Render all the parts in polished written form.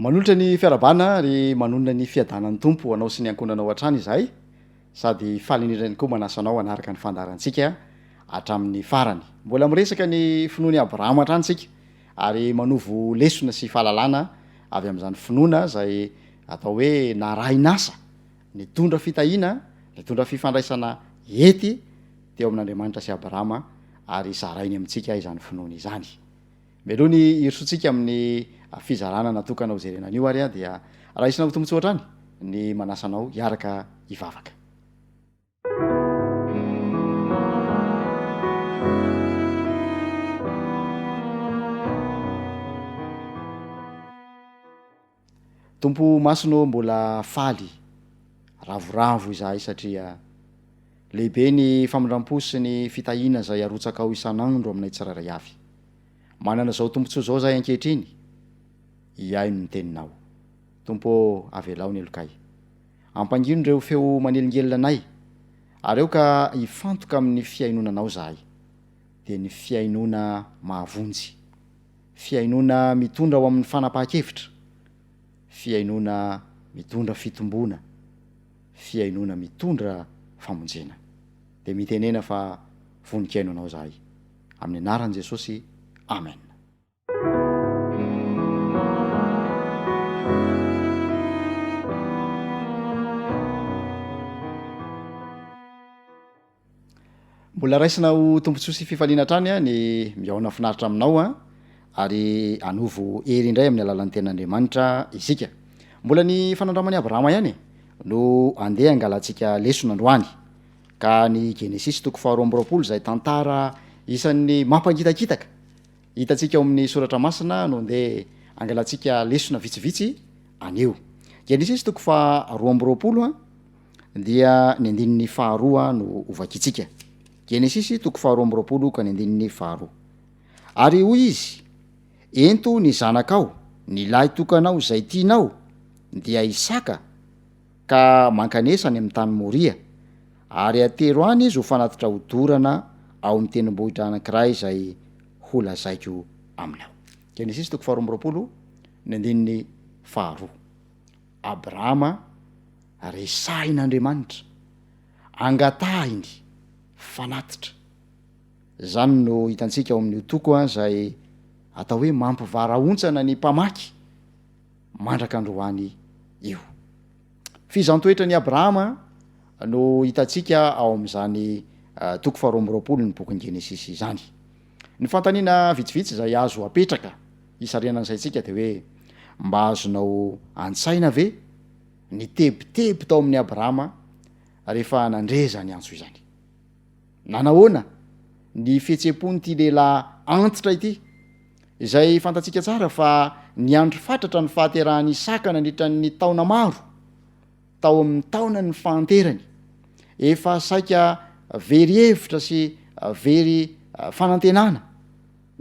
Manolotra ny fiarabana ary manonona ny fiadanan'ny tompo anao sy ny ankonanao hatrany izahay, sady falinirany koa manasanao anaraka ny fandarantsika hatramin'ny farany. Mbola miresaka ny finoany Abrahama hatrany tsika ary manovo lesona sy fahalalana avy amin'izany finoana zay atao hoe narahinasa, nitondra fitahiana, nitondra fifandraisana hety teo amin'Andriamanitra sy Abrahama ary zarainy amintsika izany finoana izany. Mialoha ny hiritsontsika amin'ny fizarana natokana ho jerena an'io ary dia raha isinao tombontsoa hatrany ny manasanao hiaraka hivavaka. Tompo masino mbola faly ravoravo izahay satria lehibe ny famindram-po sy ny fitahiana zay arotsaka ao isan'andro aminay tsirairay avy. Manana zao tombontsoa zao zahay ankehitriny, iaino ny teninao. Tompo avelao ny elokay. Ampangino ireo feo manelingelina anay, ary eo ka hifantoka amin'ny fiainonanao zahay. Dia ny fiainona mahavonjy, fiainona mitondra ao amin'ny fanapahan-kevitra, fiainona mitondra fitombona, fiainona mitondra famonjena. Dia mitenena fa voninkaino anao zahay. Amin'ny anaran'i Jesosy, amen. Mbola raisina ho tombontsoa sy fifaliana hatrany ny miaona finaritra aminao ary anovo hery indray amin'ny alalan'ny ten'Andriamanitra isika. Mbola ny fanandramany Abrahama ihany no andeha angalantsika lesona androany, ka ny Genesis 2:20 zay tantara isan'ny mampangitakitaka hitantsika ao amin'ny soratra masina no andeha angalantsika lesona vitsivitsy anio. Genesis 2:20 dia ny andininy faharoa no ovakitsika. Genesis 2:20 ka ny andininy faharoa. Ary hoy izy, ento ny zanakao, ny lahy tokanao zay tianao, dia Isaka, ka mankanesany amin'ny tany Moria, ary atero any izy ho fanatitra hodorana ao amin'ny tendrombohitra anankiray zay ho lazaiko aminao. Genesis 2:20 ny andininy faharoa. Abrahama resahin'Andriamanitra, angatahiny, fanatitra. Zany no hitantsika ao amin'ny toko zay atao hoe mampivaraontsana ny mpamaky mandraka androany io. Fizantoetra ny Abrahama no hitantsika ao amin'izany toko 20 ny bokin'ny Genesis izany. Ny fantaniana vitsivitsy zay azo apetraka isarianan'izay tsika dia hoe mba azonao an-tsaina ve ny tebiteby tao amin'ny Abrahama rehefa nandreza ny antso izany. Nanahoana ny fihetsepon'ny ity lehilahy antitra ity, izay fantatsika tsara fa ny andro fatratra ny fahaterahany Isaka nandritra ny taona maro, tao amin'ny taona ny fahanterany, efa saika very hevitra sy very fanantenana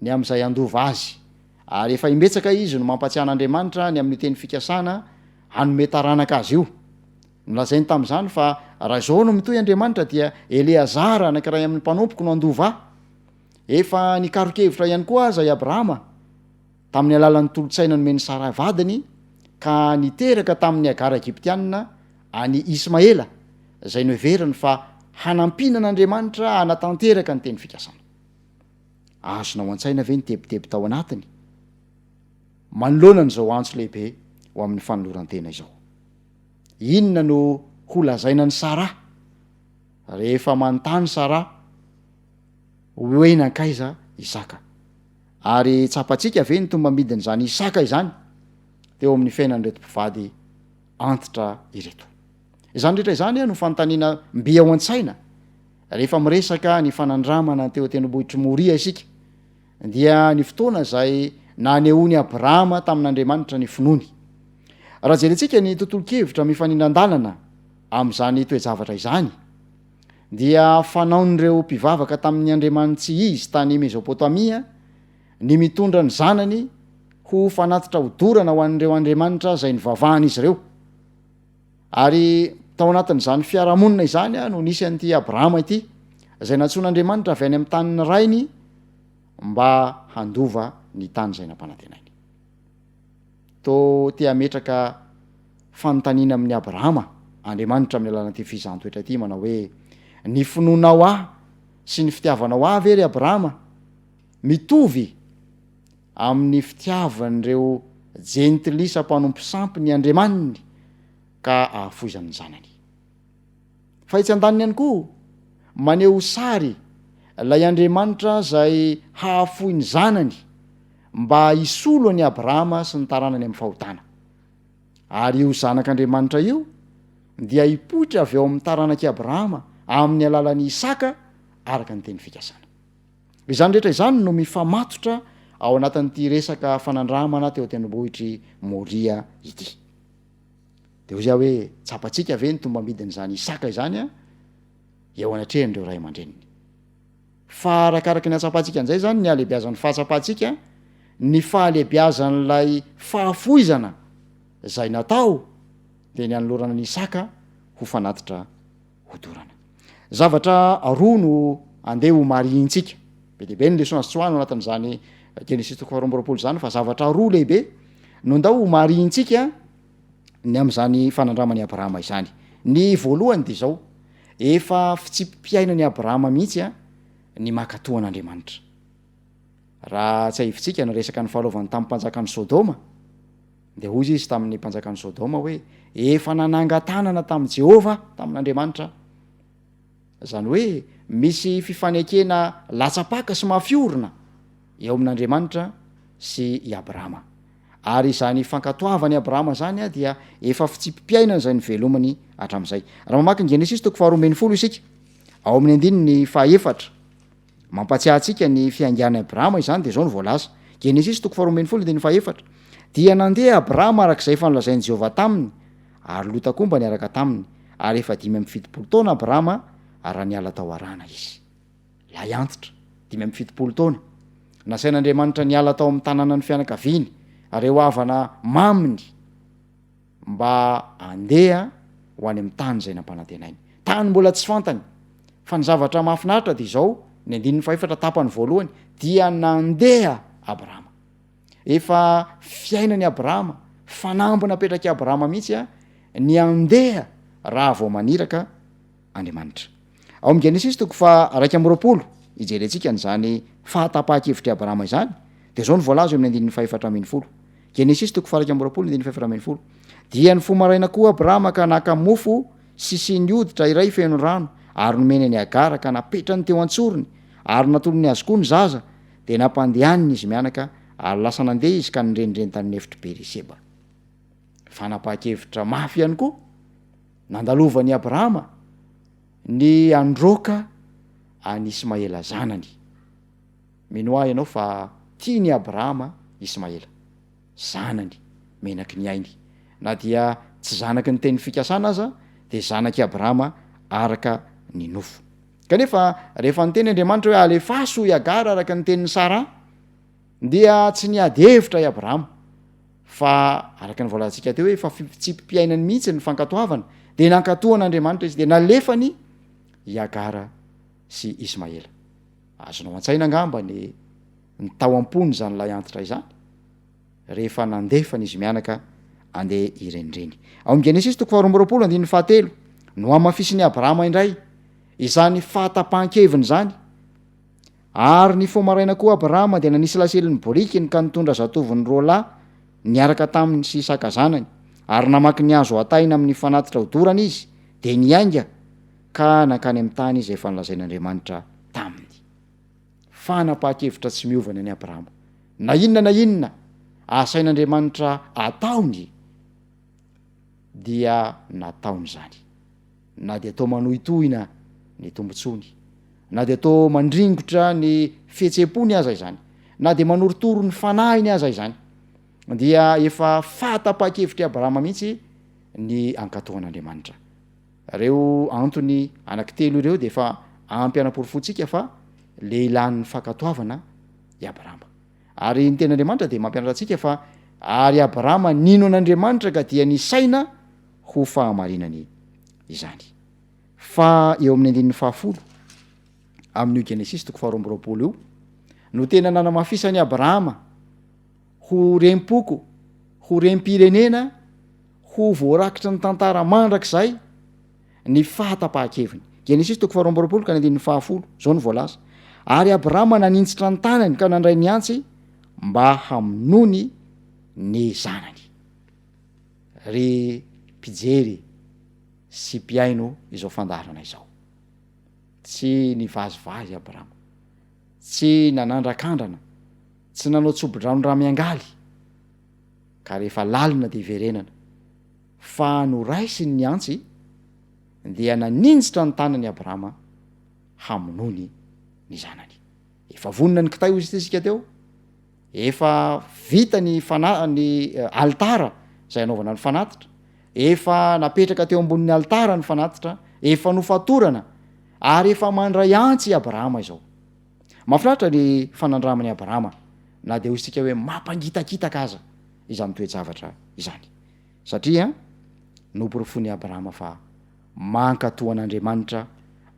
ny amin'izay andova azy, ary efa imbetsaka izy no mampatsiahan'Andriamanitra ny amin'ny teny fikasana hanome taranaka azy io. Nolazainy tamin'izany fa raha izao no mitohy Andriamanitra dia Eleazara anankiray amin'ny mpanompoko no andova. Efa nikaronkevitra ihany koa zay Abrahama tamin'ny alalan'ny tolotsaina nomeny Sara vadiny, ka niteraka tamin'ny agara Egyptianina any Ismaela, zay noheveriny fa hanampinan'Andriamanitra hanatanteraka ny teny fikasana. Azonao an-tsaina ve ny tebiteby tao anatiny? Manoloana n'izao antso lehibe ho amin'ny fanoloran-tena izao. Inona no ho lazaina ny Sara rehefa manontany Sara hoe nankaiza Isaka? Ary tsapatsika ve ny tomba midin'izany Isaka izany teo amin'ny fiainan'ireto mpivady antitra ireto? Izany rehetra izany no fanontaniana mby ao an-tsaina rehefa miresaka ny fanandramana teo tendrombohitry Moria isika, dia ny fotoana zay nanehoany Abrahama tamin'Andriamanitra ny finoany. Raha jerentsika ny tontolo-kevitra mifaninandalana amin'izany toe-javatra izany, dia fanaon'ireo mpivavaka tamin'ny andriamanitsy izy tany Mesopotamia ny mitondra ny zanany ho fanatitra hodorana ho an'ireo andriamanitra zay nivavahany izy ireo. Ary tao anatin'izany fiarahamonina izany no nisy an'ity Abrahama ity, zay natsoan'Andriamanitra avy any amin'ny tany rainy mba handova ny tany zay nampanantenainy. to tia metraka fanontaniana amin'ny Abrahama Andriamanitra amin'ny alalany ty fizantoetra ty manao hoe ny finoanao ahy sy ny fitiavanao ahy ve ry Abrahama mitovy amin'ny fitiavan'ireo jentilisa mpanompo sampy ny Andriamaniny ka ahafoizany zanany. Fa itsy an-daniny ihany koa maneho sary lay Andriamanitra zay hahafoy ny zanany mba hisolo any Abrahama sy ny taranany amin'ny fahotana. Ary io zanak'Andriamanitra io dia hipoitra avy eo amin'ny taranak'i Abrahama amin'ny alalan'i Isaka araka ny teny fikasana. Izany rehetra izany no mifamatotra ao anatin'ity resaka fanandramana teo tendrombohitry Moria ity. De hozy hoe tsapatsika ve ny tomba midin'izany Isaka izany eo anatrehindreo ray aman-dreniny. Fa arakaraky ny atsapatsika an'izay zany ny alehibiazan'ny fahatsapatsika, ny fahalehibiazan'ilay fahafoizana zay natao de ny anolorana ny Isaka ho fanatitra hodorana. Zavatra roa no andeha ho marintsika. Be dehibe ny leçon azo tsoahana anatin'izany Genesis 4:20 zany, fa zavatra roa lehibe no ndao ho marintsika ny am'izany fanandramany Abrahama izany. Ny voalohany de zao, efa fitsipimpiainany Abrahama mihitsy ny makatoan'Andriamanitra. Raha tsy ahivitsika ny resaka ny fahalaovany tamin'ny mpanjakan'ny Sodoma, de hozy izy tamin'ny mpanjakan'ny Sodoma hoe efa nanangatanana tamin'i Jehova, tamin'Andriamanitra. Zany hoe misy fifanekena latsapaka sy mafiorina eo amin'Andriamanitra sy i Abrahama. Ary izany fankatoavany Abrahama zany dia efa fitsipimpiainana zay nyvelomany hatramin'izay. Raha mamaky ny Genesis 4:20 isika, ao amin'ny 14, mampatsiahy antsika ny fiangian'i Abrahama izany de zao no voalaza. Genesis 4:20 de ny 14. Dia nandeha Abrahama arak'izay fanolazain'i Jehova taminy, ary Lota koa mba niaraka taminy, ary efa 570 taona Abrahama raha niala tao arana izy. Lay antitra 570 taona. Nasain'Andriamanitra niala tao amin'ny tanàna ny fianakaviany, reo havana maminy mba andeha ho any amin'ny tany zay nampanantenainy. Tany mbola tsy fantany. Fa ny zavatra mahafinaritra de zao, ny 14 tapany voalohany dia nandeha Abrahama. Efa fiainany Abrahama, fanambo napetraky Abrahama mihitsy ny andeha raha vao maniraka Andriamanitra. Ao amin'ny Genesis 1:20 ijerentsika n'izany fahatapa-kevitry Abrahama izany, de zao ny voalaza eo amin'ny 14:40. Genesis 1:20 dia ny fomaraina koa Abrahama ka naka mofo sy siny hoditra iray feno rano, ary nomeny ny Agara ka napetrany teo antsorony, ary natolony azy koa ny zaza, de nampandehaniny izy mianaka, ary lasa nandeha izy ka nirendreny tany nefitry Beriseba. Fanapa-kevitra mafy ihany koa nandalovany Abrahama ny androka any Ismaela zanany. Mino ahy ianao fa tiany Abrahama Ismaela, zanany menaky ny ainy, na dia tsy zanaky ny teny fikasana aza de zanaky Abrahama araka ny nofo. Kanefa rehefa niteny Andriamanitra hoe alefaso i Agara araka ny tenin'ny Sara, dia tsy niady hevitra i Abrahama, fa araka ny voalazantsika teo hoe efa fitsipimpiainany mihitsy ny fankatoavana, de nankatoan'Andriamanitra izy de nalefany i Agara sy Ismaela. Azonao an-tsaina angamba ny tao ampony zany lay antitra izany rehefa nandefany izy mianaka andeha irendreny. Ao amin'ny Genesis 4:17 no amafisiny Abrahama indray izany fahatapahan-keviny zany. Ary ny fomaraina koa Abrahama dia nanisy laseliny borikiny ka nitondra zatoviny roa lahy niaraka taminy sy Isaka zanany, ary namaky ny azo ataina amin'ny fanatitra hodorana izy, de niainga ka nankany amin'ny tany izy efa nolazain'Andriamanitra taminy. Fanapa-kevitra tsy miovana ny Abrahama. Na inona asain'Andriamanitra ataony dia nataony zany. Na dia atao manohitohina ny tombotsony, na dia atao mandringotra ny fihetseham-pony aza izany, na dia manorotoro ny fanahiny aza izany, dia efa fahatapa-kevitry Abrahama mihitsy ny ankatoan'Andriamanitra. Reo antony anankitelo ireo de efa ampy anaporofontsika fa lehilahin'ny fankatoavana i Abrahama. Ary ny ten'Andriamanitra de mampianatra antsika fa ary Abrahama nino an'Andriamanitra ka dia nisaina ho fahamarinany izany. Fa eo amin'ny 10 amin'io Genesis 4:20 io no tena nanamafisany Abrahama ho rempoko, ho rem-pirenena ho voarakitra ny tantara mandrakizay ny fahatapaha-keviny. Genesis toko 4 ka ny 10 zao ny voalaza. Ary Abrahama nanintsitra ny tanany ka nandray ny antsy mba hamonony ny zanany. Ry mpijery sy mpiaino izao fandarana izao, tsy nivazivazy Abrahama, tsy nanandrakandrana, tsy nanao tsobo-drano miangaly ka rehefa lalina de iverenana, fa noraisiny ny antsy dia naninjitra ny tanany Abrahama hamonony ny zanany. Efa vonona ny kitay izy tsika teo, efa vita ny altara zay anaovana ny fanatitra, efa napetraka teo ambonin'ny altara ny fanatitra, efa nofatorana ary efa mandray antsy Abrahama izao. Mahafinaritra ny fanandramany Abrahama, na de hoy isika hoe mampangitakitaka aza izany toe-javatra izany, satria nomporofony Abrahama fa mankatoan'Andriamanitra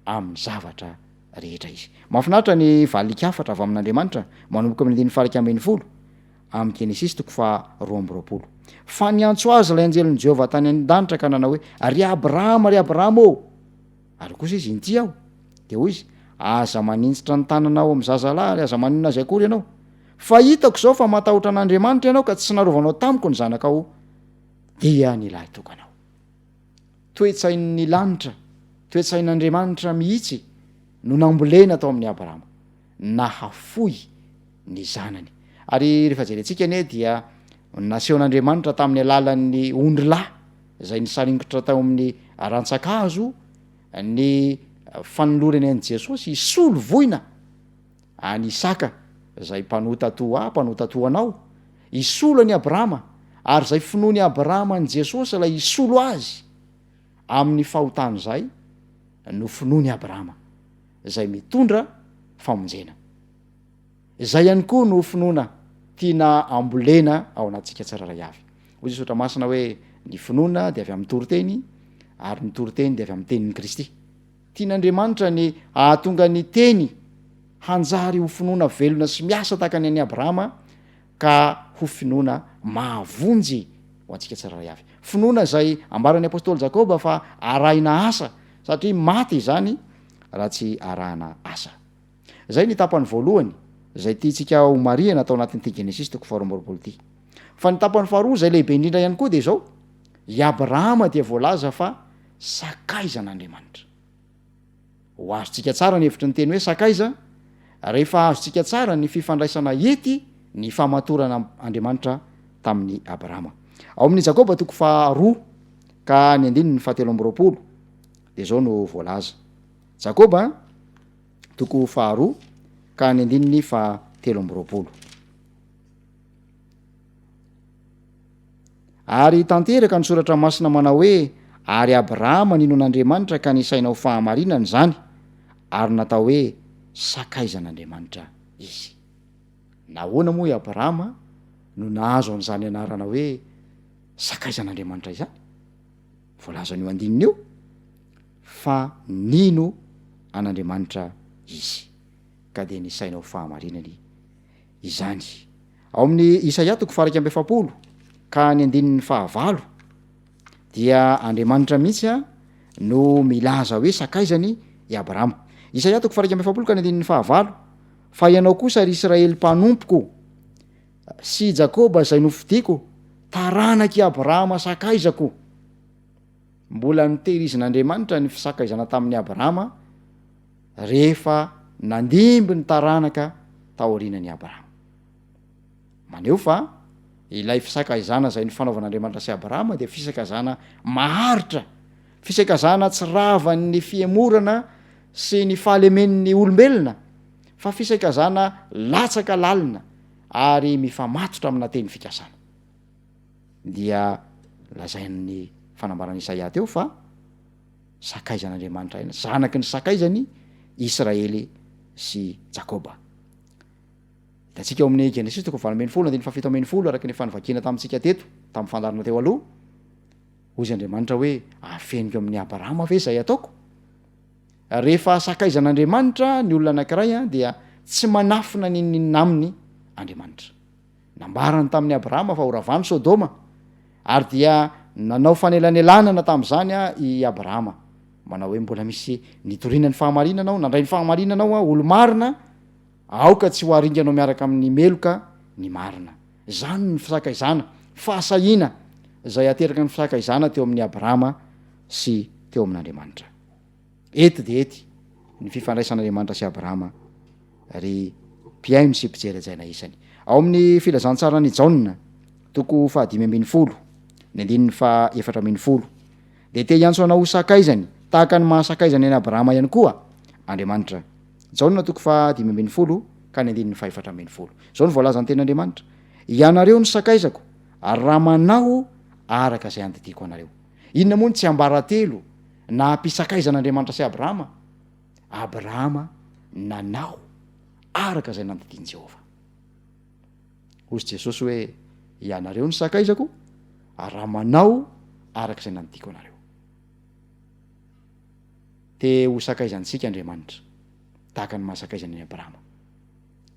amin'ny zavatra rehetra izy. Mahafinaritra ny valikafatra avy amin'Andriamanitra manomboka amin'ny 1:10 amin'ny Genesis 2:20. Fa niantso azy ilay anjelin'i Jehovah tany an-danitra ka nanao hoe ry Abrahama ô, ary kosa izy inty aho, de hoy izy aza manintsitra ny tananao amin'ny zazalahy, aza maninona azy akory ianao, fa hitako zao fa matahotra an'Andriamanitra ianao ka tsy narovanao tamiko ny zanakao dia nilahy tokanao. Toe-tsain'ny lanitra, toe-tsain'Andriamanitra mihitsy no nambolena tao amin'ny Abrahama, nahafoy ny zanany. Ary rehefa jerentsika anie dia nasehon'Andriamanitra tamin'ny alalan'ny ondry lahy zay nisaringotra tao amin'ny rantsakazo ny fanolorany an'i Jesosy isolo voina any Isaka zay mpanotatoanao, isolo any Abrahama, ary zay finoany Abrahama any Jesosy lay isolo azy amin'ny fahotany zay no finoany Abrahama zay mitondra famonjena. Zay ihany koa no finoana tiana ambolena ao anatsika tsiraray avy. Hoy Jesosy masina hoe ny finoana de avy amin'ny toroteny ary ny toroteny de avy amin'ny tenin'ny Kristy. Tian'Andriamanitra ny ahatonga ny teny hanjary ho finoana velona sy miasa tahaka ny an'i Abrahama ka ho finoana mahavonjy ho antsika tsiraray avy. Finoana zay ambaran'ny apôstôly Jakoba fa araina asa, satria maty izany raha tsy arahana asa. Zay ny tapany voalohany zay tiantsika ho mariana atao anatin'ity Genesis 4 ty. Fa ny tapany faharoa zay lehibe indrindra ihany koa de zao, i Abrahama dia voalaza fa sakaizan'Andriamanitra. Ho azontsika tsara ny hevitry ny teny hoe sakaiza rehefa azontsika tsara ny fifandraisana ety ny famatorana Andriamanitra tamin'ny Abrahama. Ao amin'ny Jakoba 2 ka ny 7 de zao no voalaza. Jakoba 2 ka ny 7. Ary tanteraka ny soratra masina manao hoe ary Abrahama ninon'Andriamanitra ka nisainao fahamarinana zany, ary natao hoe sakaizan'Andriamanitra izy. Nahoana moa i Abrahama no nahazo an'izany anarana hoe sakaizan'Andriamanitra izany? Voalazan'io andininy io fa nino an'Andriamanitra izy ka de nisainao fahamarinany izany. Ao amin'ny Isaia 1:7 ka ny 9 dia Andriamanitra mihitsy no milaza hoe sakaizany i Abrahama. Isaia 1:7 ka ny 9 fa ianao kosa ry Israely mpanompoko sy Jakoba zay nofidiko, taranaky Abrahama sakaizako. Mbola nitehirizin'Andriamanitra ny fisakaizana tamin'ny Abrahama rehefa nandimby ny taranaka taorian'ny Abrahama. Maneo fa ilay fisakaizana zay ny fanaovan'Andriamanitra sy Abrahama de fisakazana maharitra, fisakazana tsy ravan'ny fiemorana sy ny fahalemen'ny olombelona, fa fisakazana latsaka lalina ary mifamatotra amina teny fikasana. Dia lazain'ny fanambarany Isaia teo fa sakaizan'Andriamanitra ina, zanaky ny sakaizany Israely sy Jakoba. Tatsika ao amin'ny Genesis 9 de 7 araky ny fanavakina tamintsika teto tamin'ny fandarana teo aloha, hozy Andriamanitra hoe afeniko amin'ny Abrahama ve zay ataoko? Rehefa sakaizan'Andriamanitra ny olona anankiray dia tsy manafina ninina aminy Andriamanitra. nambarany tamin'ny abrahama fa horavany sodoma ary dia nanao fanelanelanana tam'zany i abrahama manao hoe mbola misy nitoriana ny fahamarinanao nandray ny fahamarinanao olo marina aoka tsy ho aringanao miaraka amin'ny meloka ny marina zany ny fisakaizana fahasahina zay ateraka ny fisakaizana teo amin'ny abrahama sy teo amin'andriamanitra ety de ety ny fifandraisan'andriamanitra sy abrahama ry mpiaino sy mpijeryjaina isany ao amin'ny filazantsara ny jaona toko 5:10 ny 4:10 de te iantso anao sakaizany tahaka ny mahasakaizany any abrahama ihany koa andriamanitra jaona toko 5:10 ka ny 4:10 zao ny voalazany ten'andriamanitra ianareo ny sakaizako ary raha manao araka zay andidiko anareo inona moa ny tsy ambaratelo na mpisakaizan'andriamanitra sy abrahama nanao araka zay nandidiny Jehova ozy Jesosy hoe ianareo ny sakaizako ary raha manao araka zay nandidiko anareo te ho sakaizantsika andriamanitra tahaka ny mahasakaizany any abrahama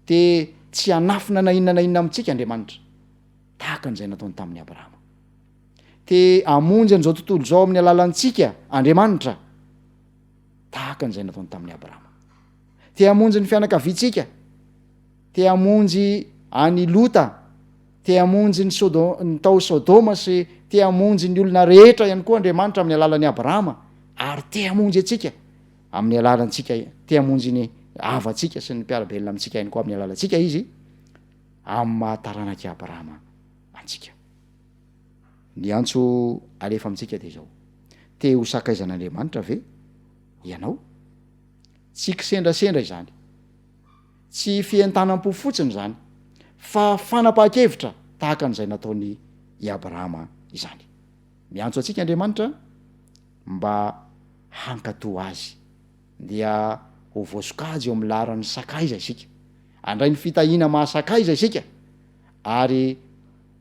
te tsy hanafina na inona na inona amintsika andriamanitra tahaka an'izay nataony tamin'ny abrahama te amonjy an'izao tontolo zao amin'ny alalantsika andriamanitra tahaka an'izay nataony tamin'ny abrahama te amonjy ny fianakaviantsika te amonjy any lota te amonjy ny tao sodoma sy te amonjy ny olona rehetra ihany koa andriamanitra amin'ny alalan'ny abrahama ary te amonjy atsika amin'ny alalantsika te amonjy ny avatsika sy ny mpiarabelona amintsika ihany koa amin'ny alalantsika izy amin'ny mahataranaki abrahama antsika ny antso alefa amintsika de zao te ho sakaizan'andriamanitra ve ianao tsy kisendrasendra izany tsy fientanam-po fotsiny zany fa fanapa-kevitra tahaka an'izay nataony i abrahama izany miantso atsika andriamanitra mba hankato azy dia ho voasokajy eo am'laran'ny sakaiza isika andray ny fitahina mahasakaiza isika ary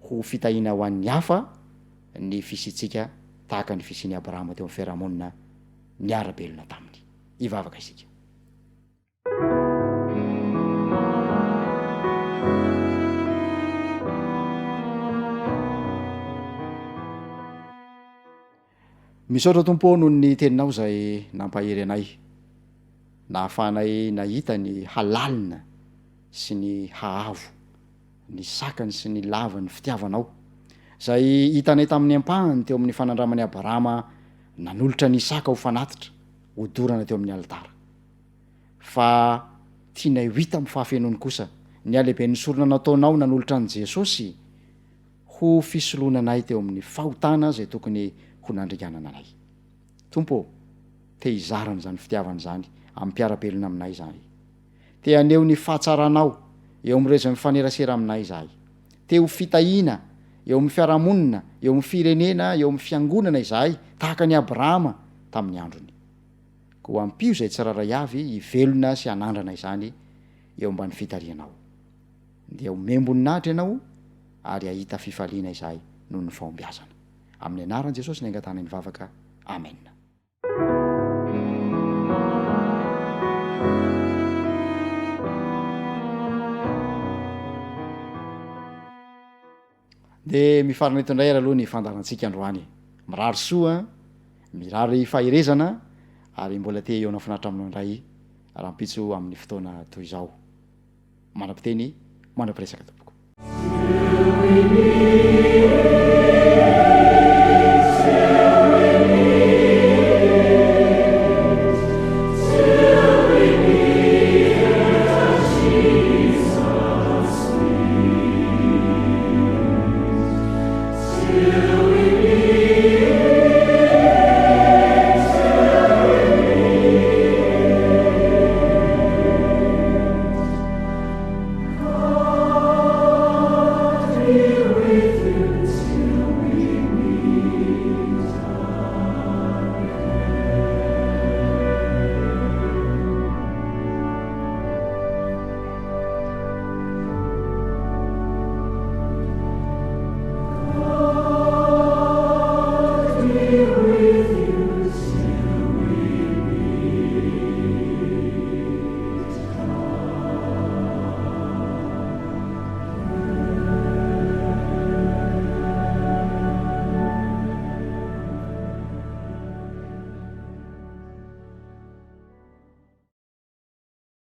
ho fitahina ho an'ny hafa ny fisitsika tahaka ny fisiany abrahama teo amin'ny fiarahamonina niara-belona taminy ivavaka isika misaotra tompo noho ny teninao zay nampahery anay nahafanay nahita ny halalina sy ny haavo ny sakany sy ny lava ny fitiavanao zay hitanay tamin'ny ampahany teo amin'ny fanandramany abrahama nanolotra ny saka ho fanatitra hodorana teo amin'ny altara fa tianay ho hita amin'ny fahafenony kosa ny alehibe ny sorona nataonao nanolotra an' Jesosy ho fisoloananay teo amin'ny fahotana zay tokony ho nandriganana anay tompo te hizarana zany fitiavana zany amin'ny mpiarabelona aminay zany te aneo ny fahatsaranao eo amin'ireo mifanerasera aminay zahay te ho fitahina eo amin'ny fiarahamonina eo amin'ny firenena eo amin'ny fiangonana izahay tahaka ny abrahama tamin'ny androny ko ampio zay tsiraray avy hivelona sy hanandrana izany eo ambany fitarianao dia homemboninahitra ianao ary ahita fifaliana izahay noho ny fahombiazana amin'ny anaran'i Jesosy ny angatana ny vavaka amen. De mifarana eto indray aloha ny fandarantsika androany mirary soa mirary fahirezana ary mbola te eo nafinaritra aminao indray raha mpitso amin'ny fotoana toy izao manam-piteny manam-piresaka tompoko